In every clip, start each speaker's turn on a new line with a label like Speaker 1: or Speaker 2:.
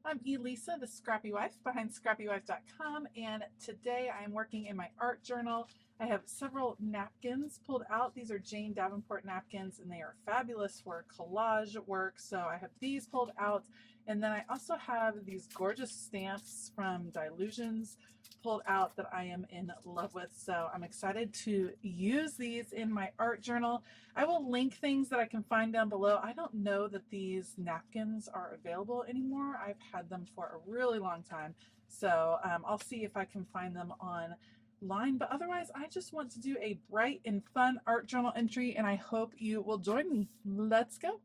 Speaker 1: I'm Elisa, the Scrappy Wife behind ScrappyWife.com, and today I'm working in my art journal. I have several napkins pulled out. These are Jane Davenport napkins, and they are fabulous for collage work. So I have these pulled out, and then I also have these gorgeous stamps from Dilutions pulled out that I am in love with. So I'm excited to use these in my art journal. I will link things that I can find down below. I don't know that these napkins are available anymore. I've had them for a really long time. So I'll see if I can find them online. But otherwise, I just want to do a bright and fun art journal entry, and I hope you will join me. Let's go.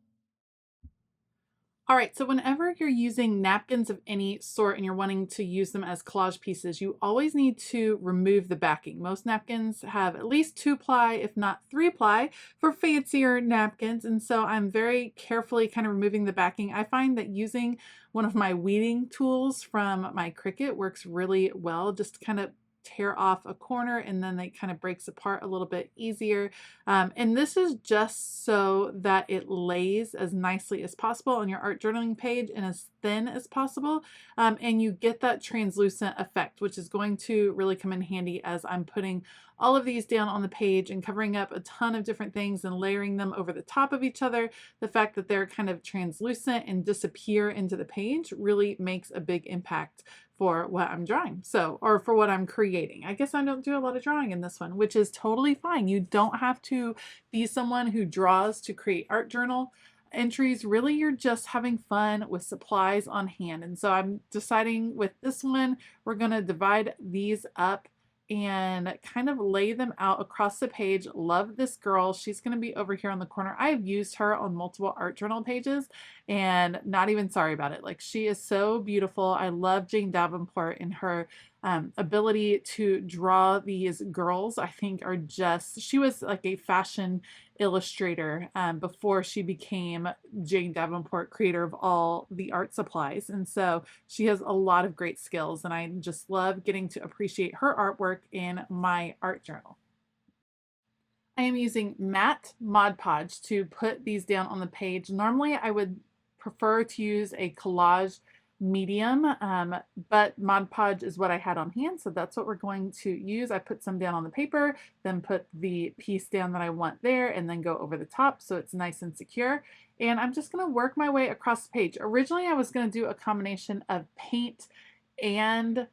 Speaker 1: All right, so whenever you're using napkins of any sort and you're wanting to use them as collage pieces, you always need to remove the backing. Most napkins have at least 2-ply, if not 3-ply, for fancier napkins. And so I'm very carefully kind of removing the backing. I find that using one of my weeding tools from my Cricut works really well, just kind of tear off a corner and then it kind of breaks apart a little bit easier. And this is just so that it lays as nicely as possible on your art journaling page and as thin as possible. And you get that translucent effect, which is going to really come in handy as I'm putting all of these down on the page and covering up a ton of different things and layering them over the top of each other. The fact that they're kind of translucent and disappear into the page really makes a big impact for what I'm drawing. So, or for what I'm creating. I guess I don't do a lot of drawing in this one, which is totally fine. You don't have to be someone who draws to create art journal entries. Really, you're just having fun with supplies on hand. And so I'm deciding with this one, we're going to divide these up and kind of lay them out across the page. Love this girl. She's going to be over here on the corner. I've used her on multiple art journal pages and not even sorry about it. Like, she is so beautiful. I love Jane Davenport and her ability to draw these girls. I think are just, she was like a fashion illustrator before she became Jane Davenport, creator of all the art supplies. And so she has a lot of great skills, and I just love getting to appreciate her artwork in my art journal. I am using matte Mod Podge to put these down on the page. Normally I would prefer to use a collage medium, but Mod Podge is what I had on hand, so that's what we're going to use. I put some down on the paper, then put the piece down that I want there, and then go over the top so it's nice and secure. And I'm just going to work my way across the page. Originally I was going to do a combination of paint and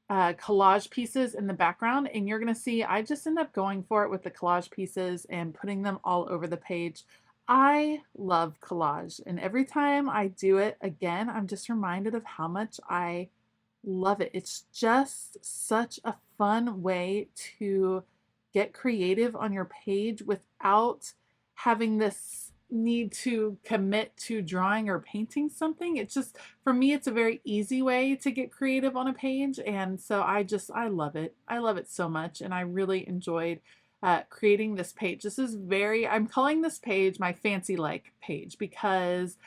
Speaker 1: collage pieces in the background, and you're going to see I just end up going for it with the collage pieces and putting them all over the page. I love collage, and every time I do it again, I'm just reminded of how much I love it. It's just such a fun way to get creative on your page without having this need to commit to drawing or painting something. It's just, for me, it's a very easy way to get creative on a page, and so I love it. I love it so much, and I really enjoyed creating this page. I'm calling this page my fancy like page because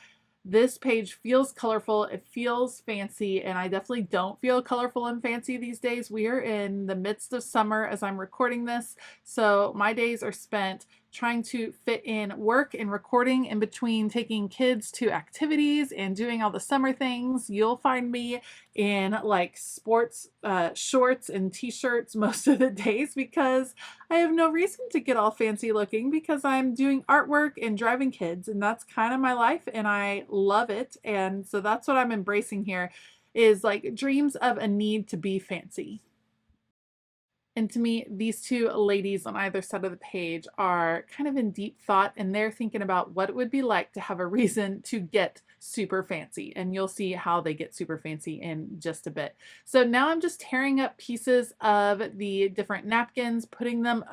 Speaker 1: this page feels colorful, it feels fancy, and I definitely don't feel colorful and fancy these days. We are in the midst of summer as I'm recording this, so my days are spent trying to fit in work and recording in between taking kids to activities and doing all the summer things. You'll find me in like sports shorts and t-shirts most of the days because I have no reason to get all fancy looking because I'm doing artwork and driving kids, and that's kind of my life, and I love it. And so that's what I'm embracing here, is like dreams of a need to be fancy. And to me, these two ladies on either side of the page are kind of in deep thought, and they're thinking about what it would be like to have a reason to get super fancy. And you'll see how they get super fancy in just a bit. So now I'm just tearing up pieces of the different napkins, putting them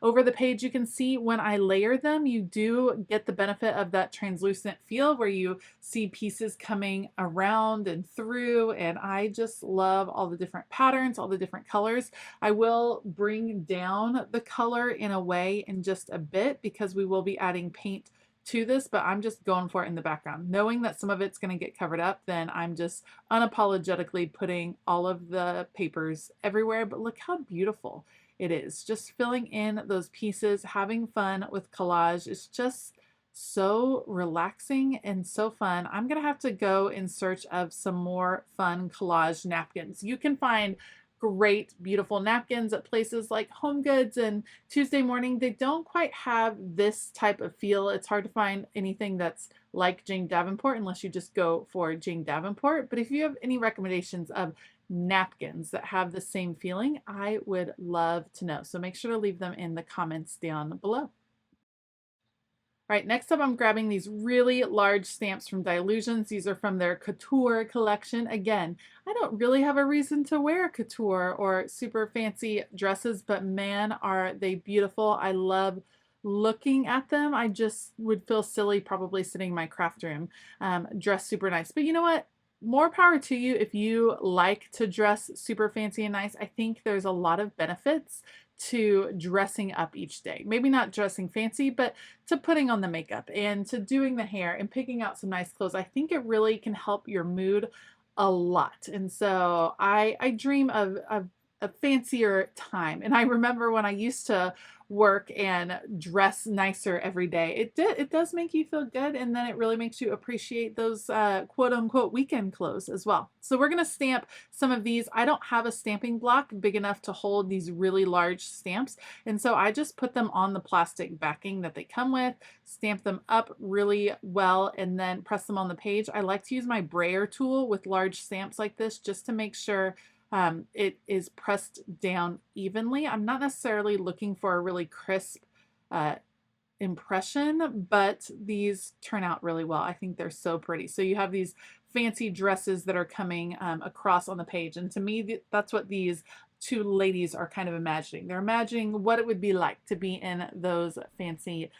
Speaker 1: over the page. You can see when I layer them, you do get the benefit of that translucent feel where you see pieces coming around and through. And I just love all the different patterns, all the different colors. I will bring down the color in a way in just a bit because we will be adding paint to this, but I'm just going for it in the background. Knowing that some of it's going to get covered up, then I'm just unapologetically putting all of the papers everywhere. But look how beautiful it is. Just filling in those pieces, having fun with collage is just so relaxing and so fun. I'm gonna have to go in search of some more fun collage napkins. You can find great, beautiful napkins at places like Home Goods and Tuesday Morning. They don't quite have this type of feel. It's hard to find anything that's like Jane Davenport unless you just go for Jane Davenport. But if you have any recommendations of napkins that have the same feeling, I would love to know. So make sure to leave them in the comments down below. All right, next up, I'm grabbing these really large stamps from Dilutions. These are from their Couture collection. Again, I don't really have a reason to wear couture or super fancy dresses, but man, are they beautiful. I love looking at them. I just would feel silly probably sitting in my craft room dressed super nice. But you know what? More power to you if you like to dress super fancy and nice. I think there's a lot of benefits to dressing up each day. Maybe not dressing fancy, but to putting on the makeup and to doing the hair and picking out some nice clothes. I think it really can help your mood a lot. And so I dream of a fancier time. And I remember when I used to work and dress nicer every day, it does make you feel good, and then it really makes you appreciate those quote unquote weekend clothes as well. So we're gonna stamp some of these. I don't have a stamping block big enough to hold these really large stamps, and so I just put them on the plastic backing that they come with, stamp them up really well, and then press them on the page. I like to use my brayer tool with large stamps like this just to make sure it is pressed down evenly. I'm not necessarily looking for a really crisp impression, but these turn out really well. I think they're so pretty. So you have these fancy dresses that are coming across on the page. And to me, that's what these two ladies are kind of imagining. They're imagining what it would be like to be in those fancy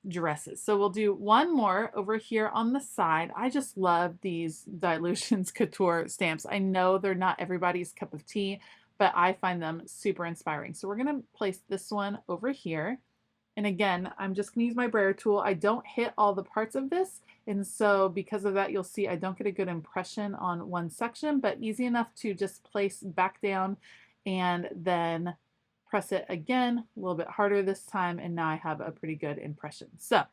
Speaker 1: dresses. So we'll do one more over here on the side. I just love these Dilutions Couture stamps. I know they're not everybody's cup of tea, but I find them super inspiring. So we're going to place this one over here. And again, I'm just going to use my brayer tool. I don't hit all the parts of this. And so because of that, you'll see I don't get a good impression on one section, but easy enough to just place back down and then press it again, a little bit harder this time, and now I have a pretty good impression. So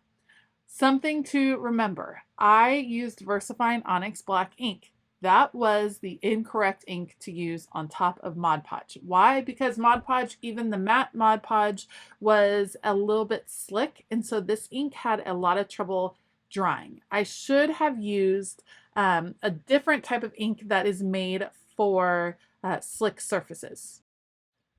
Speaker 1: something to remember, I used VersaFine Onyx Black ink. That was the incorrect ink to use on top of Mod Podge. Why? Because Mod Podge, even the matte Mod Podge, was a little bit slick, and so this ink had a lot of trouble drying. I should have used a different type of ink that is made for slick surfaces.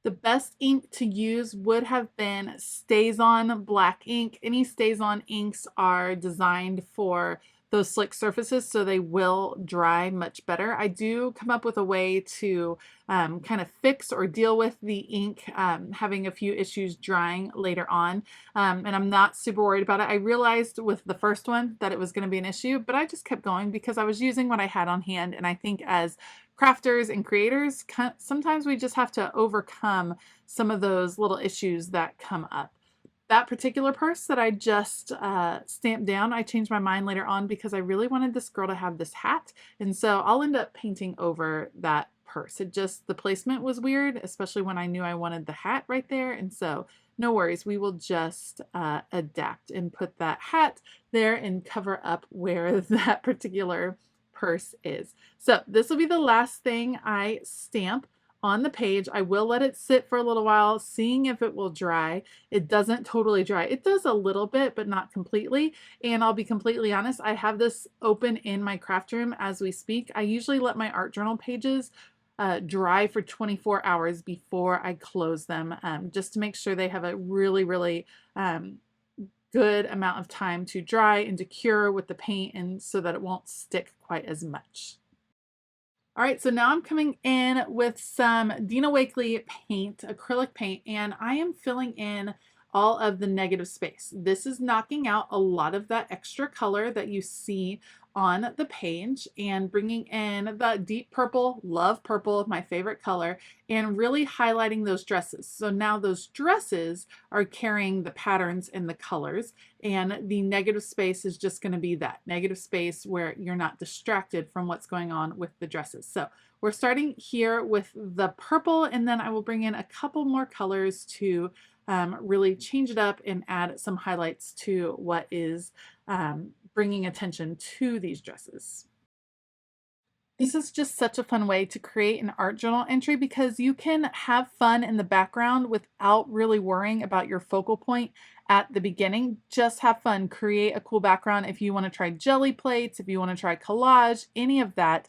Speaker 1: The best ink to use would have been StazOn black ink. Any StazOn inks are designed for those slick surfaces, so they will dry much better. I do come up with a way to kind of fix or deal with the ink having a few issues drying later on, and I'm not super worried about it. I realized with the first one that it was going to be an issue, but I just kept going because I was using what I had on hand, and I think as crafters and creators, sometimes we just have to overcome some of those little issues that come up. That particular purse that I just stamped down, I changed my mind later on because I really wanted this girl to have this hat. And so I'll end up painting over that purse. The placement was weird, especially when I knew I wanted the hat right there. And so no worries, we will just adapt and put that hat there and cover up where that particular purse is. So this will be the last thing I stamp on the page. I will let it sit for a little while, seeing if it will dry. It doesn't totally dry. It does a little bit, but not completely. And I'll be completely honest, I have this open in my craft room as we speak. I usually let my art journal pages dry for 24 hours before I close them, just to make sure they have a really good amount of time to dry and to cure with the paint, and so that it won't stick quite as much. All right, so now I'm coming in with some Dina Wakley paint, acrylic paint, and I am filling in all of the negative space. This is knocking out a lot of that extra color that you see on the page and bringing in the deep purple, love purple, my favorite color, and really highlighting those dresses. So now those dresses are carrying the patterns and the colors, and the negative space is just going to be that negative space where you're not distracted from what's going on with the dresses. So we're starting here with the purple, and then I will bring in a couple more colors to really change it up and add some highlights to what is bringing attention to these dresses. This is just such a fun way to create an art journal entry because you can have fun in the background without really worrying about your focal point at the beginning. Just have fun, create a cool background. If you want to try jelly plates, if you want to try collage, any of that,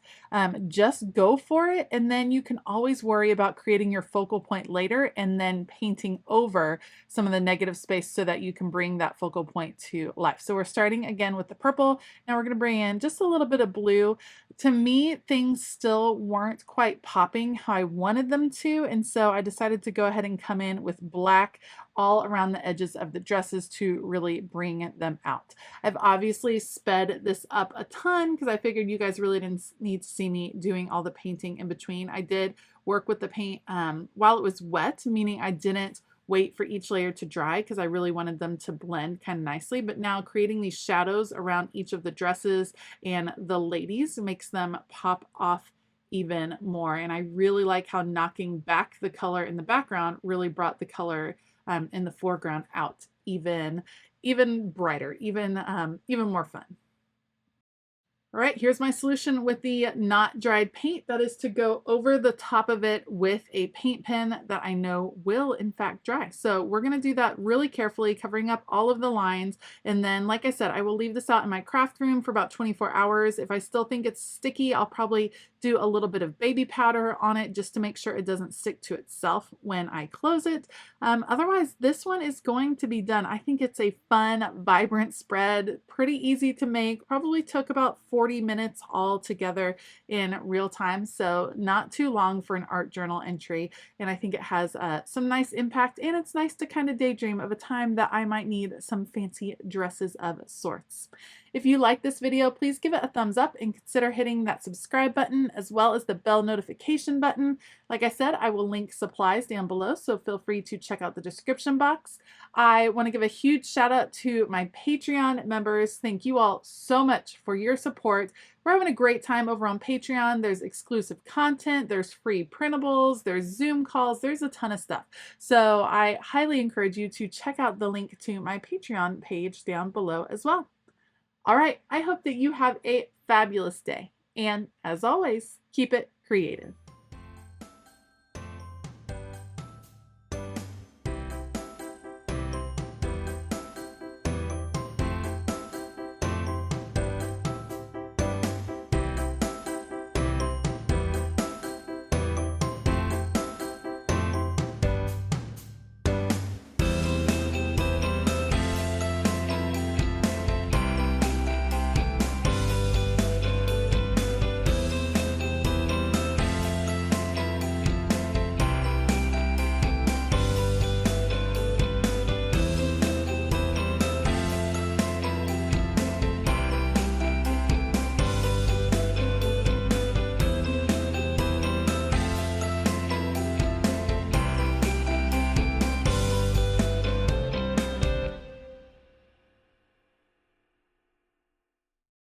Speaker 1: just go for it. And then you can always worry about creating your focal point later and then painting over some of the negative space so that you can bring that focal point to life. So we're starting again with the purple. Now we're going to bring in just a little bit of blue. To me, things still weren't quite popping how I wanted them to, and so I decided to go ahead and come in with black all around the edges of the dresses to really bring them out. I've obviously sped this up a ton because I figured you guys really didn't need to see me doing all the painting in between. I did work with the paint while it was wet, meaning I didn't wait for each layer to dry because I really wanted them to blend kind of nicely. But now creating these shadows around each of the dresses and the ladies makes them pop off even more. And I really like how knocking back the color in the background really brought the color in the foreground out even brighter, even more fun. All right, here's my solution with the not dried paint. That is to go over the top of it with a paint pen that I know will in fact dry. So we're gonna do that really carefully, covering up all of the lines. And then, like I said, I will leave this out in my craft room for about 24 hours. If I still think it's sticky, I'll probably do a little bit of baby powder on it just to make sure it doesn't stick to itself when I close it. Otherwise, this one is going to be done. I think it's a fun, vibrant spread, pretty easy to make, probably took about 40 minutes all together in real time, so not too long for an art journal entry. And I think it has some nice impact, and it's nice to kind of daydream of a time that I might need some fancy dresses of sorts. If you like this video, please give it a thumbs up and consider hitting that subscribe button as well as the bell notification button. Like I said, I will link supplies down below, so feel free to check out the description box. I want to give a huge shout out to my Patreon members. Thank you all so much for your support. We're having a great time over on Patreon. There's exclusive content, there's free printables, there's Zoom calls, there's a ton of stuff. So I highly encourage you to check out the link to my Patreon page down below as well. All right, I hope that you have a fabulous day. And as always, keep it creative.